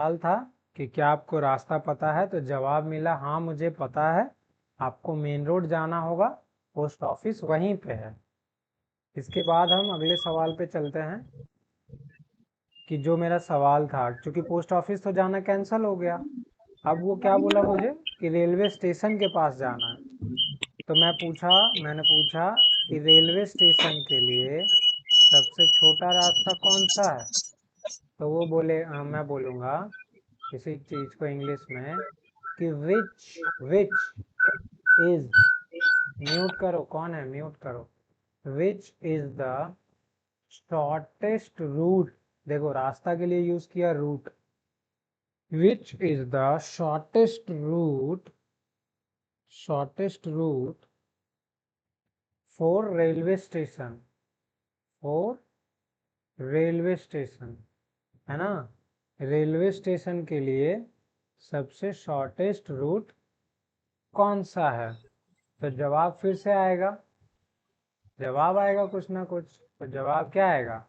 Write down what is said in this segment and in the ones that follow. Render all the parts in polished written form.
सवाल था कि क्या आपको रास्ता पता है, तो जवाब मिला हाँ मुझे पता है। आपको मेन रोड जाना होगा, पोस्ट ऑफिस वहीं पे है। इसके बाद हम अगले सवाल पे चलते हैं कि जो मेरा सवाल था, क्योंकि पोस्ट ऑफिस तो जाना कैंसिल हो गया, अब वो क्या बोला मुझे कि रेलवे स्टेशन के पास जाना है। तो मैंने पूछा कि रेलवे स्टेशन के लिए सबसे छोटा रास्ता कौन सा है। तो वो बोले मैं बोलूँगा किसी चीज़ को इंग्लिश में कि विच इज, म्यूट करो, कौन है म्यूट करो, which is the shortest route. देखो रास्ता के लिए यूज किया route. Which is the shortest route for railway station, है ना। रेलवे स्टेशन के लिए सबसे शॉर्टेस्ट रूट कौन सा है। तो जवाब फिर से आएगा, जवाब आएगा कुछ ना कुछ। तो जवाब क्या आएगा,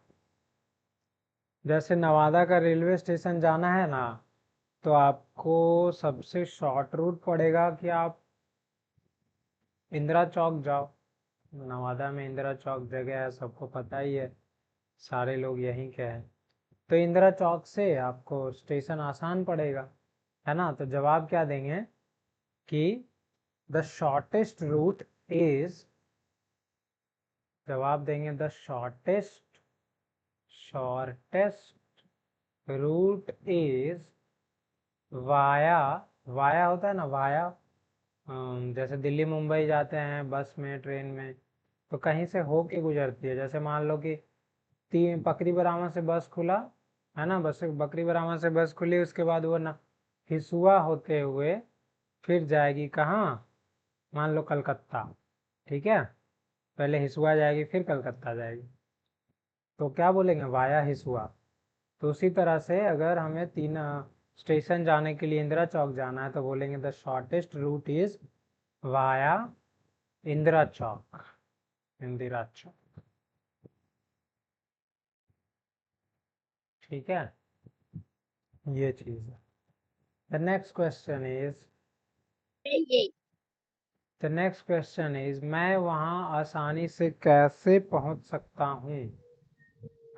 जैसे नवादा का रेलवे स्टेशन जाना है ना, तो आपको सबसे शॉर्ट रूट पड़ेगा कि आप इंदिरा चौक जाओ। नवादा में इंदिरा चौक जगह है, सबको पता ही है, सारे लोग यहीं के हैं। तो इंदिरा चौक से आपको स्टेशन आसान पड़ेगा, है ना। तो जवाब क्या देंगे कि द शॉर्टेस्ट रूट इज, जवाब देंगे the shortest route is via, via होता है ना, वाया। जैसे दिल्ली मुंबई जाते हैं बस में ट्रेन में, तो कहीं से होके गुजरती है। जैसे मान लो कि तीन पकरी बरामा से बस खुला, है ना, बस बकरी बरामा से बस खुली, उसके बाद वो ना हिसुआ होते हुए फिर जाएगी कहाँ, मान लो कलकत्ता, ठीक है। पहले हिसुआ जाएगी फिर कलकत्ता जाएगी, तो क्या बोलेंगे, वाया हिसुआ। तो उसी तरह से अगर हमें तीन स्टेशन जाने के लिए इंदिरा चौक जाना है, तो बोलेंगे the shortest route is via Indira Chowk, Indira Chowk, ठीक है। ये चीज है। द नेक्स्ट क्वेश्चन इज, मैं वहां आसानी से कैसे पहुंच सकता हूँ।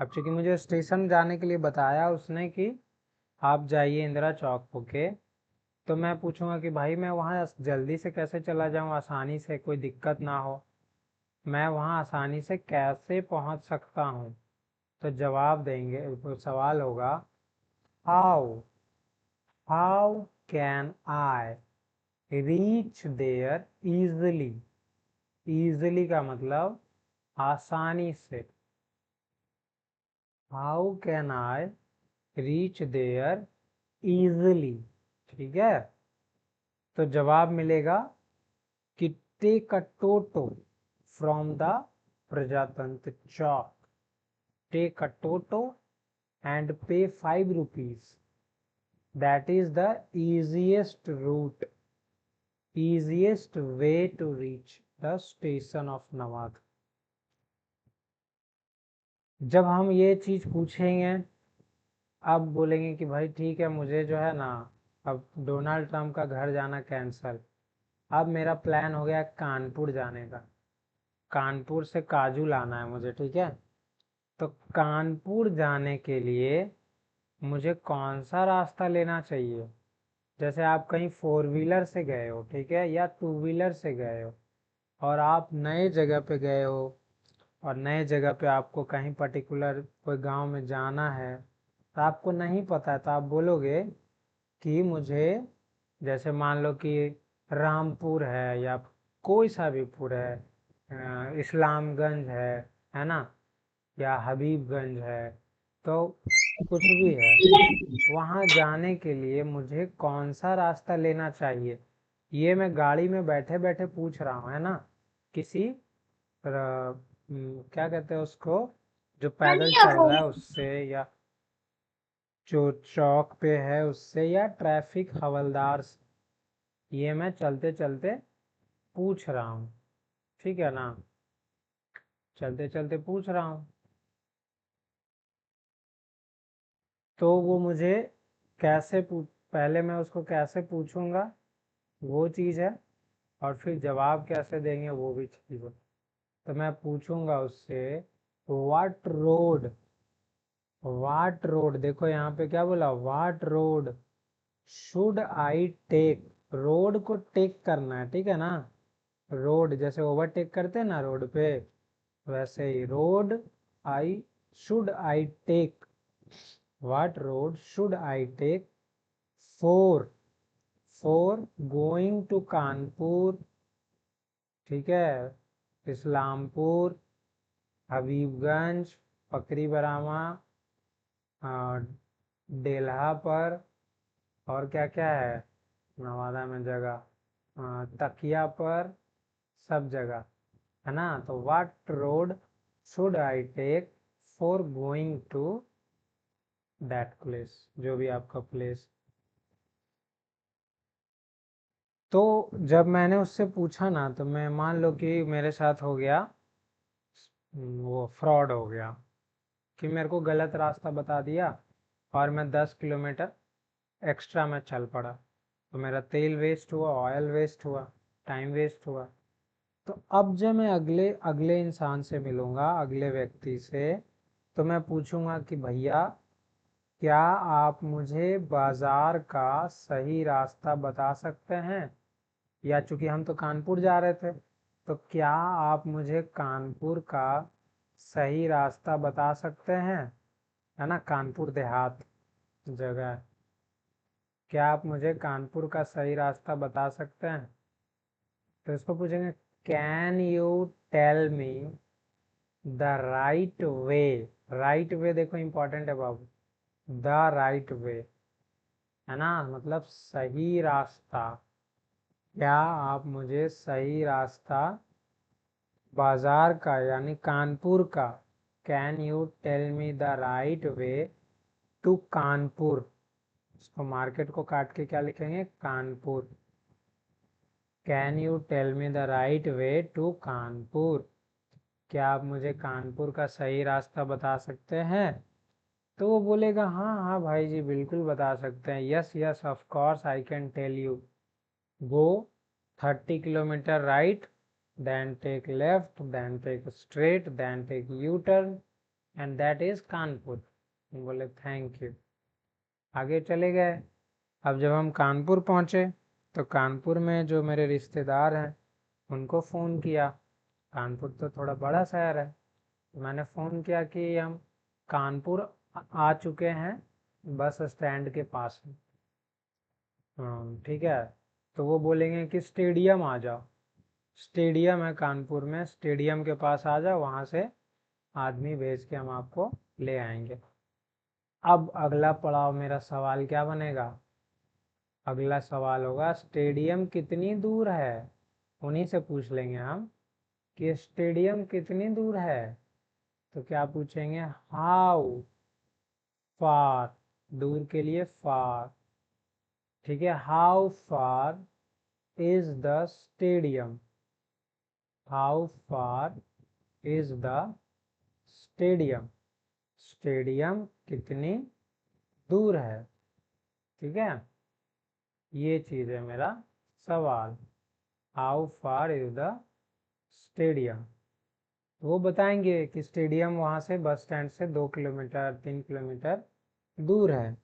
अब चूंकि मुझे स्टेशन जाने के लिए बताया उसने कि आप जाइए इंदिरा चौक होके, तो मैं पूछूंगा कि भाई मैं वहाँ जल्दी से कैसे चला जाऊँ, आसानी से, कोई दिक्कत ना हो, मैं वहाँ आसानी से कैसे पहुँच सकता हूँ। तो जवाब देंगे, तो सवाल होगा how how can I reach there easily. Easily का मतलब आसानी से। How can I reach there easily, ठीक है। तो जवाब मिलेगा कि take a toto from the Prajatantra Chowk, take a toto and pay 5 rupees. That is the easiest way to reach the station of Nawad. जब हम ये चीज पूछेंगे, अब बोलेंगे कि भाई ठीक है, मुझे जो है ना, अब डोनाल्ड ट्रंप का घर जाना कैंसल, अब मेरा प्लान हो गया कानपुर जाने का, कानपुर से काजू लाना है मुझे, ठीक है। तो कानपुर जाने के लिए मुझे कौन सा रास्ता लेना चाहिए। जैसे आप कहीं 4 व्हीलर से गए हो, ठीक है, या 2 व्हीलर से गए हो, और आप नए जगह पे गए हो, और नए जगह पे आपको कहीं पर्टिकुलर कोई गांव में जाना है, तो आपको नहीं पता है, तो आप बोलोगे कि मुझे, जैसे मान लो कि रामपुर है या कोई सा भी पुर है, इस्लामगंज है ना, या हबीबगंज है, तो कुछ भी है, वहाँ जाने के लिए मुझे कौन सा रास्ता लेना चाहिए। ये मैं गाड़ी में बैठे बैठे पूछ रहा हूँ, है ना, किसी क्या कहते हैं उसको, जो पैदल चल रहा है उससे, या जो चौक पे है उससे, या ट्रैफिक हवलदार से। ये मैं चलते चलते पूछ रहा हूँ, ठीक है ना, चलते चलते पूछ रहा हूँ। तो वो मुझे कैसे पहले मैं उसको कैसे पूछूंगा वो चीज़ है, और फिर जवाब कैसे देंगे वो भी चीज़ है। तो मैं पूछूंगा उससे वाट रोड, देखो यहाँ पे क्या बोला, what road should I take, road को टेक करना है, ठीक है ना। रोड जैसे ओवरटेक करते हैं ना रोड पे, वैसे ही road I should I take, what road should I take for for going to Kanpur, ठीक है, इस्लामपुर, हबीबगंज, पकरी बरामा, डेल्हा पर, और क्या क्या है नवादा में जगह, तकिया पर, सब जगह है ना। तो what road should I take for going to that place, जो भी आपका प्लेस। तो जब मैंने उससे पूछा ना, तो मैं मान लो कि मेरे साथ हो गया वो फ्रॉड हो गया, कि मेरे को गलत रास्ता बता दिया और मैं 10 किलोमीटर एक्स्ट्रा में चल पड़ा, तो मेरा तेल वेस्ट हुआ, ऑयल वेस्ट हुआ, टाइम वेस्ट हुआ। तो अब जब मैं अगले अगले इंसान से मिलूंगा, अगले व्यक्ति से, तो मैं पूछूंगा कि भैया क्या आप मुझे बाजार का सही रास्ता बता सकते हैं, या चूंकि हम तो कानपुर जा रहे थे, तो क्या आप मुझे कानपुर का सही रास्ता बता सकते हैं, है ना, कानपुर देहात जगह है। क्या आप मुझे कानपुर का सही रास्ता बता सकते हैं, तो इसको पूछेंगे can you tell me the right way. Right way देखो इंपॉर्टेंट है बाबू, द राइट वे, है ना, मतलब सही रास्ता। क्या आप मुझे सही रास्ता बाजार का यानी कानपुर का, can you tell me the right way to Kanpur, इसको मार्केट को काट के क्या लिखेंगे, Kanpur. Can you tell me the right way to Kanpur, क्या आप मुझे कानपुर का सही रास्ता बता सकते हैं। तो वो बोलेगा हाँ हाँ भाई जी बिल्कुल बता सकते हैं, yes yes of course I can tell you, go 30 kilometre right, then take left, then take straight, then take U-turn, and that is Kanpur. बोले थैंक यू, आगे चले गए। अब जब हम कानपुर पहुंचे, तो कानपुर में जो मेरे रिश्तेदार हैं उनको फ़ोन किया। कानपुर तो थोड़ा बड़ा शहर है, तो मैंने फ़ोन किया कि हम कानपुर आ चुके हैं, बस स्टैंड के पास में। ठीक है, तो वो बोलेंगे कि स्टेडियम आ जाओ, स्टेडियम है कानपुर में, स्टेडियम के पास आ जाओ, वहां से आदमी भेज के हम आपको ले आएंगे। अब अगला पड़ाव मेरा सवाल क्या बनेगा, अगला सवाल होगा स्टेडियम कितनी दूर है, उन्हीं से पूछ लेंगे हम कि स्टेडियम कितनी दूर है। तो क्या पूछेंगे, हाउ फार, दूर के लिए फार, ठीक है, how far is the stadium, how far is the stadium, stadium कितनी दूर है, ठीक है। ये चीज है मेरा सवाल, how far is the stadium. वो बताएंगे कि स्टेडियम वहां से बस स्टैंड से 2 किलोमीटर 3 किलोमीटर दूर है,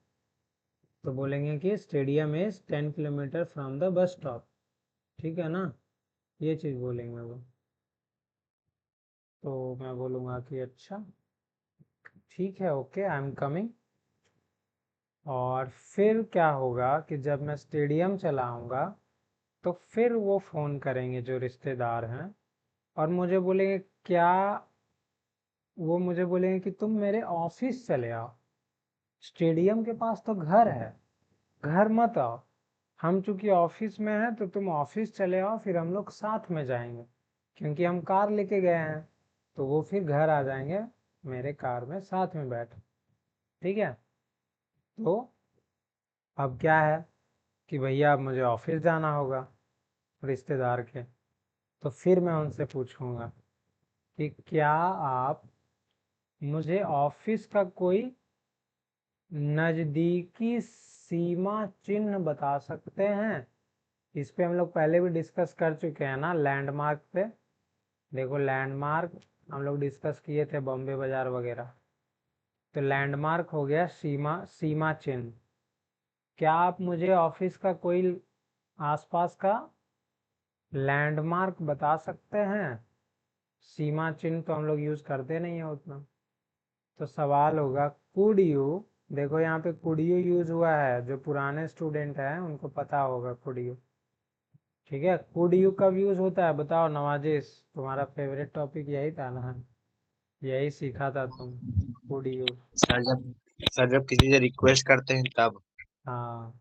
तो बोलेंगे कि stadium is 10 kilometre from the bus stop, ठीक है ना, ये चीज बोलेंगे वो। तो मैं बोलूँगा कि अच्छा ठीक है, ओके आई एम कमिंग। और फिर क्या होगा कि जब मैं स्टेडियम चला आऊँगा, तो फिर वो फ़ोन करेंगे जो रिश्तेदार हैं, और मुझे बोलेंगे क्या, वो मुझे बोलेंगे कि तुम मेरे ऑफिस चले आओ, स्टेडियम के पास तो घर है, घर मत आओ, हम चूंकि ऑफिस में हैं तो तुम ऑफिस चले आओ, फिर हम लोग साथ में जाएंगे, क्योंकि हम कार लेके गए हैं, तो वो फिर घर आ जाएंगे मेरे कार में साथ में बैठ, ठीक है। तो अब क्या है कि भैया अब मुझे ऑफिस जाना होगा रिश्तेदार के, तो फिर मैं उनसे पूछूंगा कि क्या आप मुझे ऑफिस का कोई नज़दीकी सीमा चिन्ह बता सकते हैं। इस पे हम लोग पहले भी डिस्कस कर चुके हैं ना, लैंडमार्क पे। देखो लैंडमार्क हम लोग डिस्कस किए थे, बॉम्बे बाजार वगैरह। तो लैंडमार्क हो गया सीमा चिन्ह। क्या आप मुझे ऑफिस का कोई आसपास का लैंडमार्क बता सकते हैं? सीमा चिन्ह तो हम लोग यूज करते नहीं है उतना। तो सवाल होगा कुड यू। देखो यहाँ पे कुड यू यूज हुआ है, जो पुराने स्टूडेंट हैं उनको पता होगा कुड यू। ठीक है, कुड यू कब यूज होता है बताओ नवाजिश, तुम्हारा फेवरेट टॉपिक यही था ना, यही सीखा था तुम, कुड यू। सर जब किसी से रिक्वेस्ट करते हैं तब। हाँ,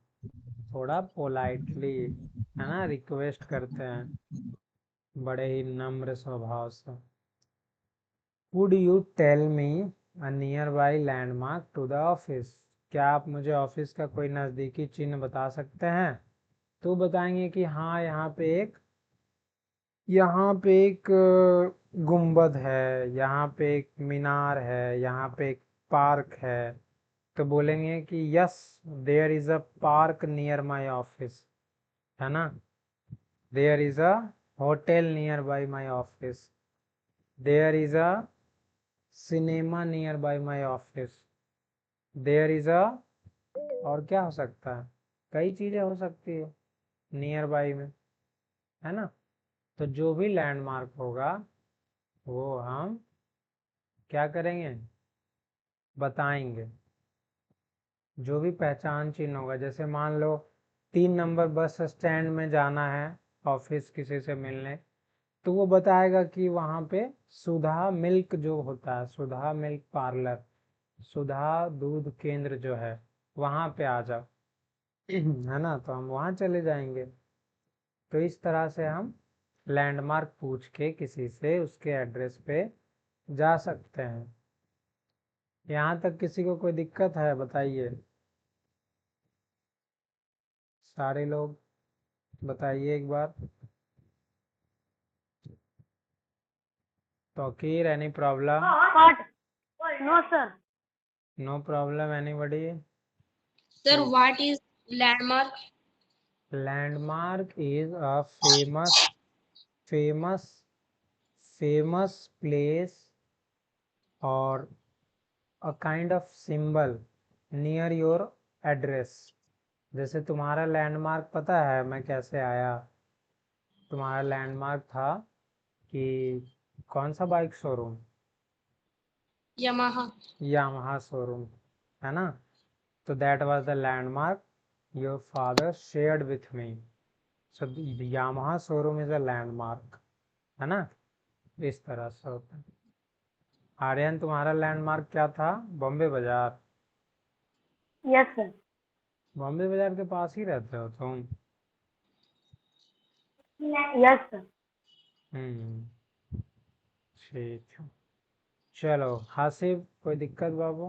थोड़ा पोलाइटली है ना, रिक्वेस्ट करते हैं बड़े ही नम्र स्वभाव से। Could you tell me a nearby landmark to the office. क्या आप मुझे ऑफिस का कोई नज़दीकी चिन्ह बता सकते हैं? तो बताएंगे कि हाँ यहाँ पे एक गुंबद है, यहाँ पे एक मीनार है, यहाँ पे एक पार्क है। तो बोलेंगे कि yes, there is a park near my office, है ना। There is a hotel nearby my office, there is a cinema nearby my office, there is a, और क्या हो सकता है, कई चीजें हो सकती है नियर बाई में, है ना। तो जो भी लैंडमार्क होगा वो हम क्या करेंगे, बताएंगे। जो भी पहचान चिन्ह होगा, जैसे मान लो 3 नंबर बस स्टैंड में जाना है ऑफिस किसी से मिलने, तो वो बताएगा कि वहाँ पे सुधा मिल्क जो होता है, सुधा मिल्क पार्लर, सुधा दूध केंद्र जो है, वहाँ पे आ जाओ है ना, तो हम वहाँ चले जाएंगे। तो इस तरह से हम लैंडमार्क पूछ के किसी से उसके एड्रेस पे जा सकते हैं। यहाँ तक किसी को कोई दिक्कत है बताइए, सारे लोग बताइए एक बार। Tauqeer, any problem? What? No, sir. No problem anybody? Sir, what is landmark? Landmark is a famous famous place or a kind of symbol near your address. जैसे तुम्हारा लैंडमार्क पता है मैं कैसे आया? तुम्हारा लैंडमार्क था कि कौन सा bike showroom? Yamaha. Yamaha showroom, है ना। तो that was the landmark your father shared with me. So Yamaha showroom is a landmark, है ना। इस तरह से होता है। आर्यन, तुम्हारा लैंडमार्क क्या था? बॉम्बे बाजार। Yes, sir. बॉम्बे बाजार के पास ही रहते हो तुम? Yes, sir. ठीक है, चलो हासिब, कोई दिक्कत बाबू?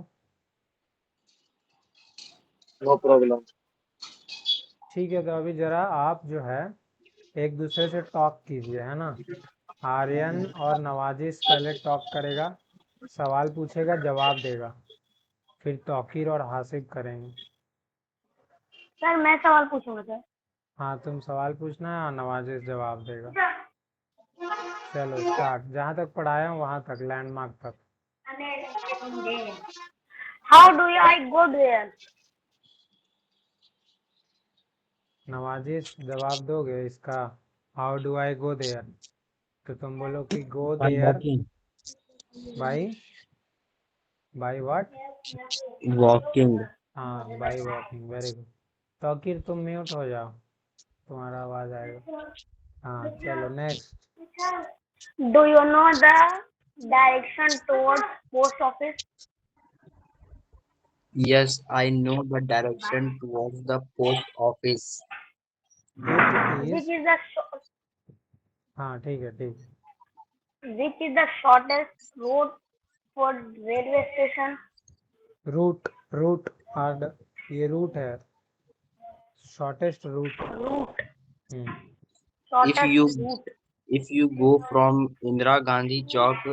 No problem. ठीक है, तो अभी जरा आप जो है एक दूसरे से टॉक कीजिए, है ना। आर्यन और नवाजिश पहले टॉक करेगा, सवाल पूछेगा जवाब देगा, फिर तौकीर और हासिब करेंगे। सर मैं सवाल पूछूंगा सर। हाँ, तुम सवाल पूछना है और नवाजिश जवाब देगा। चलो स्टार्ट, जहाँ तक पढ़ाया हूँ वहाँ तक, लैंडमार्क तक। How do I go there? नवाजिश जवाब दोगे इसका? How do I go there? तो तुम बोलो कि go by there walking. By, by what? Walking. हाँ, by walking, very good. Tauqeer तुम म्यूट हो जाओ, तुम्हारा आवाज आएगा। हाँ चलो next. Do you know the direction towards post office? Yes, I know the direction towards the post office. It Which is, is the हाँ ठीक है ठीक which is the shortest route for railway station? है। Root, root आर्ड, ये root है, shortest route. Route. Hmm If Shortest you route. if you go from Indira Gandhi Chowk,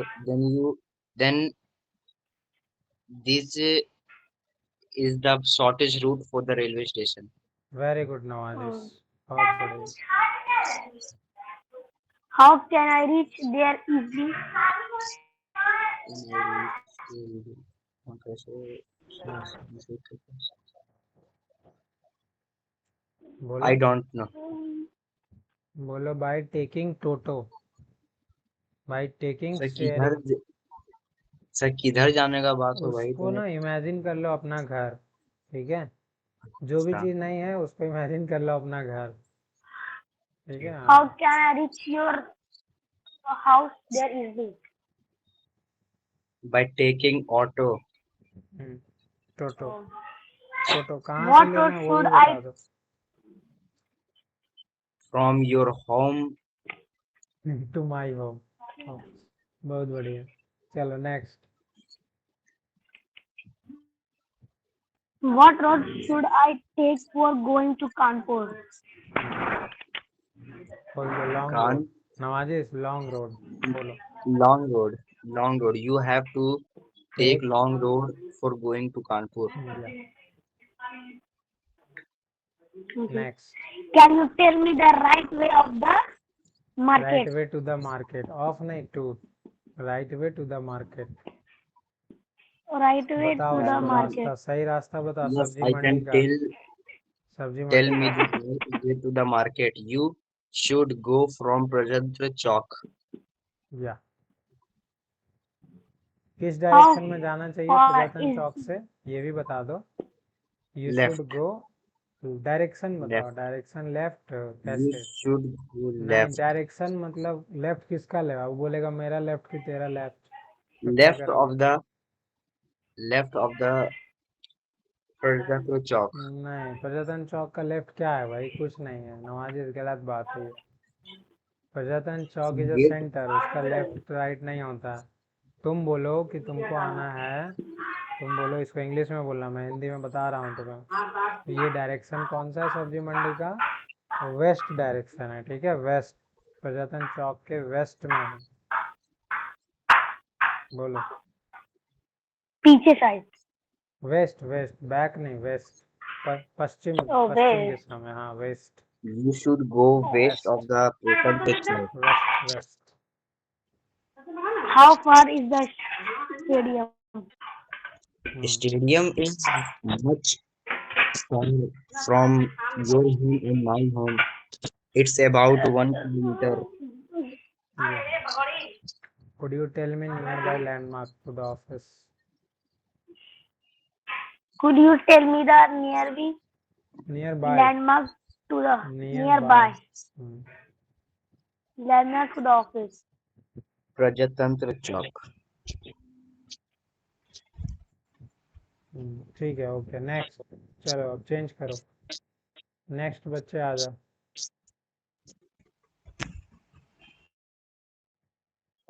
then this is the shortest route for the railway station. Very good Nawazish, बहुत बढ़िया। How can I reach there easily? बोलो I don't know. बोलो, by taking toto, by taking sir sharing. किधर जाने का बात हो भाई उसको तो। ना इमेजिन कर लो अपना घर, ठीक है, जो भी अच्छा, चीज नहीं है उसको इमेजिन कर लो अपना घर, ठीक है। How can I reach your house there easily? by taking auto टोटो, टोटो कहाँ से What लेना road है वो should भी बता I? दो। from your home to my home, बहुत बढ़िया। चलो next. What road should I take for going to Kanpur? बोलो लॉन्ग कान रोड, नवाजिश लॉन्ग रोड बोलो। long road you have to take long road for going to Kanpur. Next. Can you tell me the right way of the right market? Way to the market, of नहीं to, right way to the market. Right way बताओ to the उसको market. रास्ता, सही रास्ता बताओ Yes, सब्जी I Mandi can का, tell सब्जी tell मंडी me का। the way to the market. You should go from Prajantra Chowk. या किस How डायरेक्शन में जाना चाहिए far प्रजातन is चौक से, ये भी बता दो। You should Left. Go, direction बताओ, Left. डायरेक्शन लेफ्ट You कैसे। should go नहीं, left. डायरेक्शन मतलब लेफ्ट किसका लेगा, वो बोलेगा मेरा लेफ्ट कि तेरा लेफ्ट, तो क्या Left करोगे। of the left of the Prajantra Chowk. नहीं, प्रजातन चौक का लेफ्ट क्या है भाई, कुछ नहीं है नवाजी, गलत बात है ये। प्रजातन चौक इज अ Gate. सेंटर, उसका लेफ्ट राइट नहीं होता। तुम बोलो कि तुमको आना है, तुम बोलो, इसको इंग्लिश में बोलना, मैं हिंदी में बता रहा हूँ तुम्हें। ये डायरेक्शन कौन सा है सब्जी मंडी का, वेस्ट डायरेक्शन है, ठीक है, वेस्ट, प्रजातन चौक के वेस्ट में है। बोलो पीछे साइड? वेस्ट, वेस्ट बैक नहीं, वेस्ट, पश्चिम, Oh, पश्चिम west. दिशा में, हाँ west, You should go west west, of the Prajantra Chowk. West west. How far is the stadium? Stadium is much far from your home and my home. It's about 1 kilometer. Could you tell me nearby landmark to the office? Could you tell me the Nearby, landmark to the nearby. landmark to the office? Prajatantra Chowk. ठीक है, okay next. चलो अब change करो, next बच्चे आ जाओ।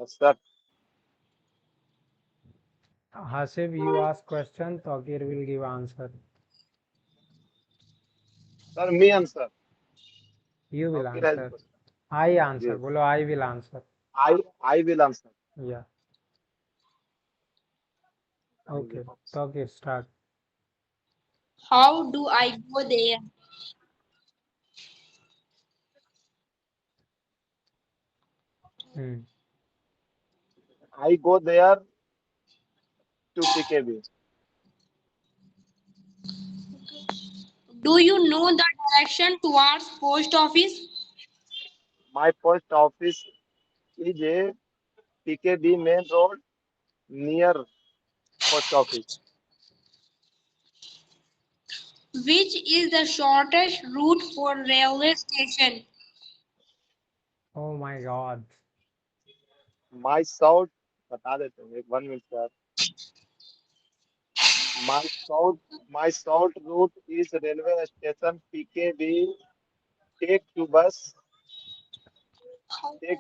Sir Hasib, you ask question, Taqir will give answer. Sir me answer You will Taqir has answer. question. I answer. Yes. बोलो I will answer. I will answer. Yeah. Okay. Taqir, start. How do I go there? I go there to PKB. Do you know the direction towards post office? My post office is a PKB main road near post office. Which is the shortest route for railway station? Oh my God. My south बता देते हैं 1 minute sir. My south route is railway station PKB. Take to bus 20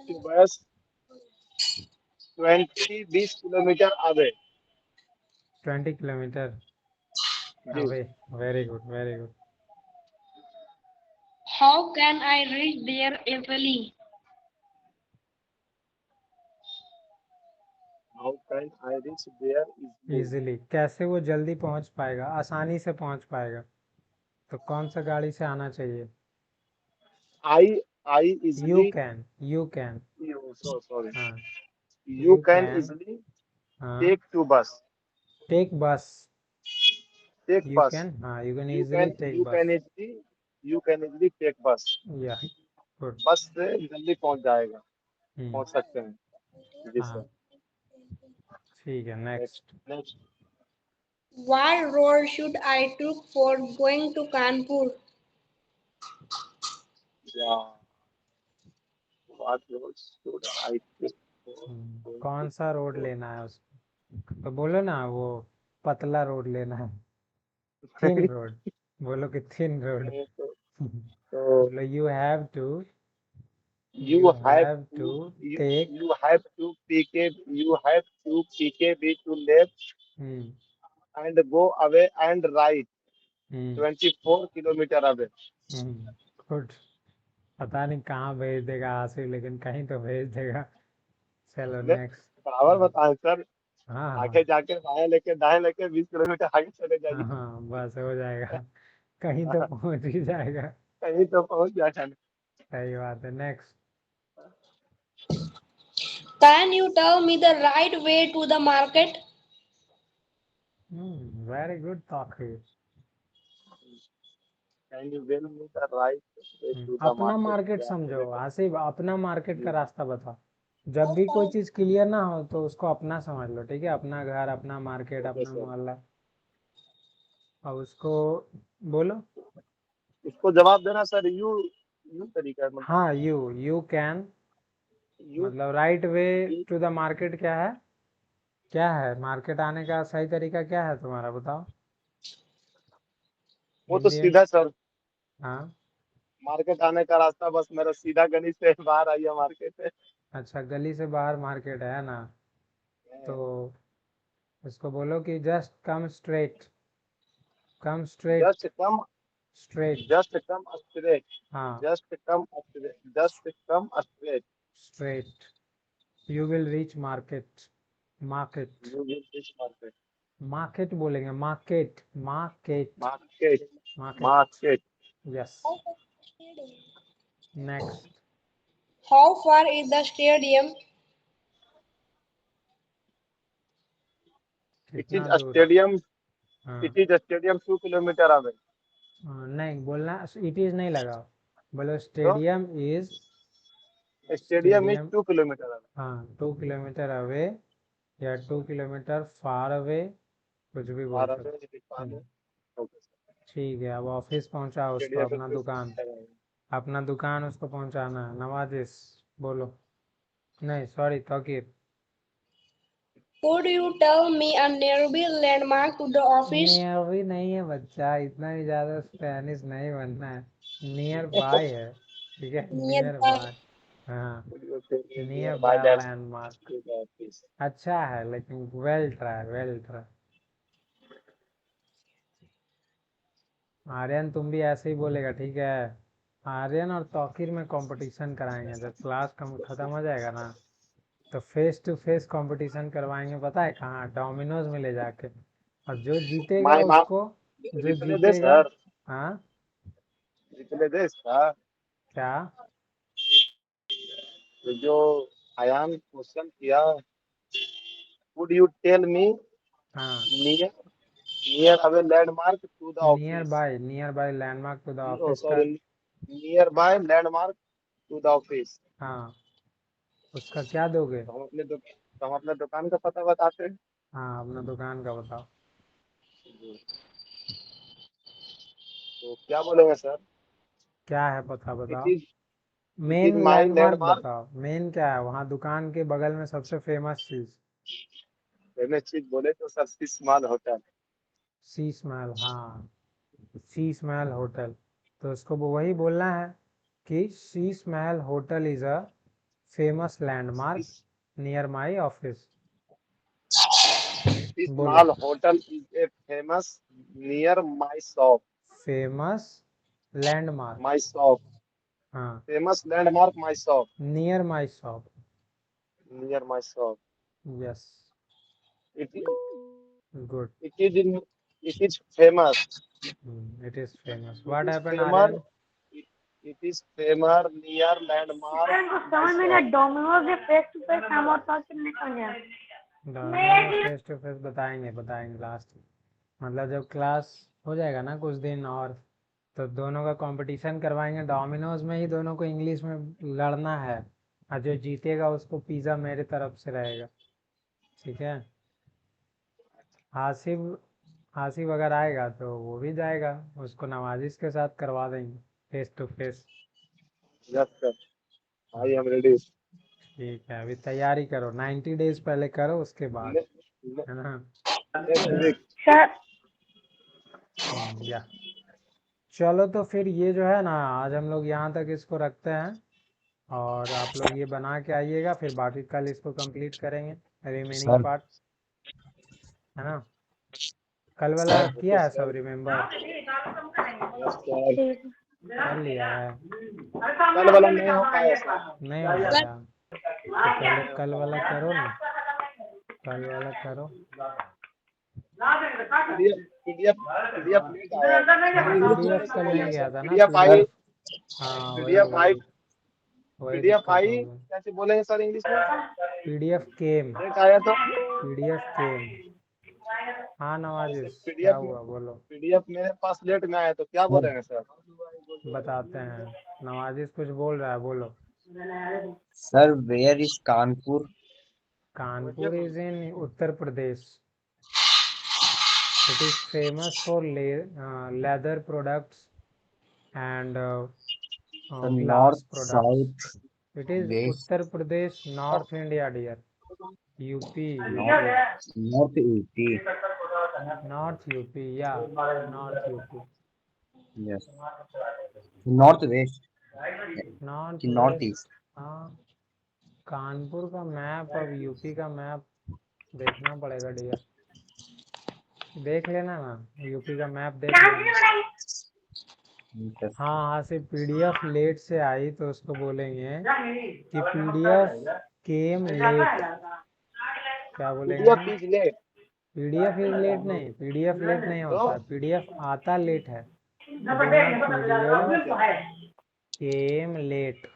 kilometer away. 20 kilometer जी. away. Very good. Very good. How can I reach there easily? How can I reach there easily? Easily, कैसे वो जल्दी पहुंच पाएगा, आसानी से पहुंच पाएगा, तो कौन सा गाड़ी से आना चाहिए? I you easily. Can, you can, So sorry. हाँ, You you can can, easily हाँ, take to bus. Take bus, Take you bus. Can, हाँ, you can You easily can take you can बस, easily you can easily take bus. या good, बस से जल्दी पहुंच जाएगा, पहुंच सकते हैं। जी हाँ, सर। ठीक है, next next. Next. What road should I took for going to Kanpur? या what roads should I take for कौन सा रोड लेना है उसको, तो बोलो ना, वो पतला रोड लेना है, थिन रोड, बोलो कि थिन रोड। तो बोलो you have to, you have to to take, you have to PKB to left and go away and right 24 kilometer away. Good, पता नहीं कहाँ भेज देगा आसिफ, लेकिन कहीं तो भेज देगा। चलो ले नेक्स्ट। बराबर बताएं सर। हाँ आगे हाँ जाके बाएं लेके दाएं लेके 20 किलोमीटर आगे चले हाँ, जाइए। हाँ बस हो जाएगा, कहीं तो पहुंच ही जाएगा। कहीं तो पहुंच जाएगा। सही बात है, next. Can you tell me the right way to the market? Very good ताकि, Can you tell me the right way to the अपना market? मार्केट क्या समझो बोलेगा? आसिफ, अपना मार्केट का जी रास्ता बताओ। जब भी कोई चीज क्लियर ना हो तो उसको अपना समझ लो, ठीक है? अपना घर, अपना मार्केट, ओके अपना सर। मोहल्ला, और उसको बोलो। इसको जवाब देना सर, यू तरीका है मतलब। हाँ, यू कैन, यू मतलब right way to the market क्या है? क्या है मार्केट आने का सही तरीका, क्या है तुम्हारा, बताओ। वो तो हिंदी में। सीधा सर, हाँ, मार्केट आने का रास्ता बस मेरा सीधा गली से बाहर आइए मार्केट से। अच्छा, गली से बाहर मार्केट है ना, तो इसको बोलो कि just come straight, come just straight, come straight, just come straight हाँ, just come straight straight, you will reach market, market, you will reach market. Market बोलेंगे, market, market, market market, market. Yes. Next. How far is the stadium? It कितना is दूर? Stadium हाँ, it is stadium 2 kilometre away. नहीं बोलना, it is नहीं लगाओ, बोलो तो stadium is, stadium is stadium, 2 kilometre away. हाँ 2 किलोमीटर अवे, या 2 किलोमीटर फार अवे, कुछ भी बोल बारह सकते। बजे लिखवा दो। हम्म, ओके सर। ठीक है, अब ऑफिस पहुंचाओ उसको, स्टेडियम अपना दुकान, अपना दुकान उसको पहुंचाना है। नवाजिश, बोलो, नहीं sorry Tauqeer. Could you tell me a nearby landmark to the office? Near भी नहीं है बच्चा, इतना भी ज्यादा स्पेनिश नहीं बनना है, नियर बाय है, ठीक है, नियर Nearby. बाय, हाँ, near near by by that's landmark. Office. अच्छा है, लेकिन well try, well try. Aryan तुम भी ऐसे ही बोलेगा, ठीक है? आर्यन और तौकीर में कंपटीशन कराएंगे, जब क्लास कम खत्म हो जाएगा ना, तो फेस टू फेस कंपटीशन करवाएंगे, पता है कहाँ? डोमिनोज में ले जाके, और जो जीतेगा माय माम उसको, जो रिप्ले दे जीतेगा, सर, हाँ, रिप्ले दे इसका। क्या? तो जो आयान क्वेश्चन किया, वुड यू टेल मी हाँ, near near away landmark to the office. Near by landmark to the o office का, sorry, near by landmark to the office. हाँ, उसका क्या दोगे? तो हम अपने दुकान का पता बताते हैं। हाँ, अपना दुकान का बताओ। तो क्या बोलेंगे सर? क्या है पता इट बताओ, is it is main my landmark landmark. बताओ, मेन क्या है वहाँ दुकान के बगल में सबसे फेमस चीज? पहले चीज बोले तो सर शीश महल होटल। शीश महल, हाँ, शीश महल होटल, तो उसको वही बोलना है कि Sheesh Mahal hotel is a famous landmark near my office, Sheesh बोलो। Mahal hotel is a famous near my shop. Famous landmark, my shop हाँ, famous landmark my shop near my shop, near my shop. Yes. It is Good. it is famous. It is famous. It What is happened, famous. Aryan? It is famous near landmark. Sir इनको समझ में ना Domino's में face to face काम होता है कि नहीं समझे फेस टू फेस बताएंगे लास्ट। मतलब जब क्लास हो जाएगा ना कुछ दिन और, तो दोनों का कंपटीशन करवाएंगे डोमिनोज में ही, दोनों को इंग्लिश में लड़ना है, और जो जीतेगा उसको पिज़्ज़ा मेरे तरफ से रहेगा, ठीक है। हासिब अगर आएगा तो वो भी जाएगा, उसको नवाजिश के साथ करवा देंगे face to face. Yes, sir. I am ready. ठीक है, अभी तैयारी करो, 90 डेज पहले करो, उसके बाद, है ना। Next week. सर या चलो, तो फिर ये जो है ना, आज हम लोग यहाँ तक इसको रखते हैं, और आप लोग ये बना के आइएगा, फिर बाकी कल इसको कंप्लीट करेंगे, रिमेनिंग सर पार्ट, है ना। कल वाला सर किया है सब रिमेम्बर, Yes, sir. ठीक कर लिया है, कल वाला नहीं हो पाया सर. नहीं हो पाया तो पहले कल वाला करो ना, कल वाला करो। PDF नहीं आया. PDF कल नहीं गया था ना, PDF आई. हाँ PDF आई. वही PDF दिक्कत आई. हो गई। कैसे बोलेंगे सर इंग्लिश में? PDF केम, नेट आया तो PDF केम। हाँ नवाजिश, क्या PDF हुआ बोलो, PDF मेरे पास लेट में आया तो क्या बोलेंगे सर? बताते हैं। नवाजिश कुछ बोल रहा है, बोलो। Sir where is Kanpur? Kanpur is in Uttar Pradesh. It is famous for leather products and glass north products. South it is west Uttar Pradesh, north India dear, UP, north UP. North UP, या north UP, yes north west north कि north west. East? हाँ, कानपुर का map, अब UP का map देखना पड़ेगा dear, देख लेना ना, यूपी का मैप देख लेना। हाँ, सिर्फ PDF लेट से आई तो उसको बोलेंगे कि PDF केम लेट, क्या बोलेंगे? PDF is late. PDF is late नहीं, PDF लेट नहीं होता, PDF आता लेट है, PDF came late,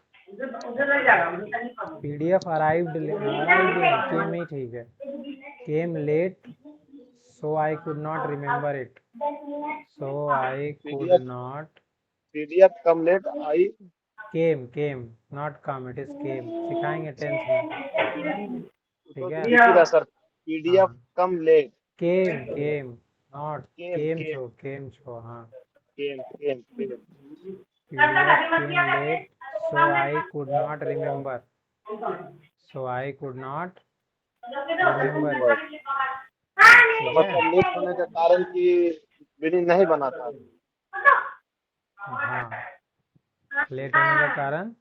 PDF arrived came ही ठीक है, came late, so I could not remember it, so I could not, PDF come late I. came not come, it is came, सिखाएंगे 10th में, ठीक है। लिखिएगा सर. PDF हाँ, कम late. came not Came. came छो, हाँ। Came. PDF came late, so I could not remember, so I could not remember it, ठीक है। मतलब लेट होने के कारण की विनिंग नहीं बना था. हाँ, लेट होने का कारण,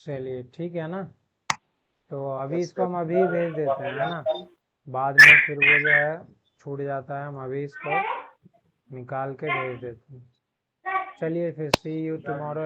चलिए ठीक है ना, तो अभी इसको हम अभी भेज देते हैं, है ना, बाद में फिर वो जो है छूट जाता है, हम अभी इसको निकाल के भेज देते हैं। चलिए फिर सी यू टुमारो।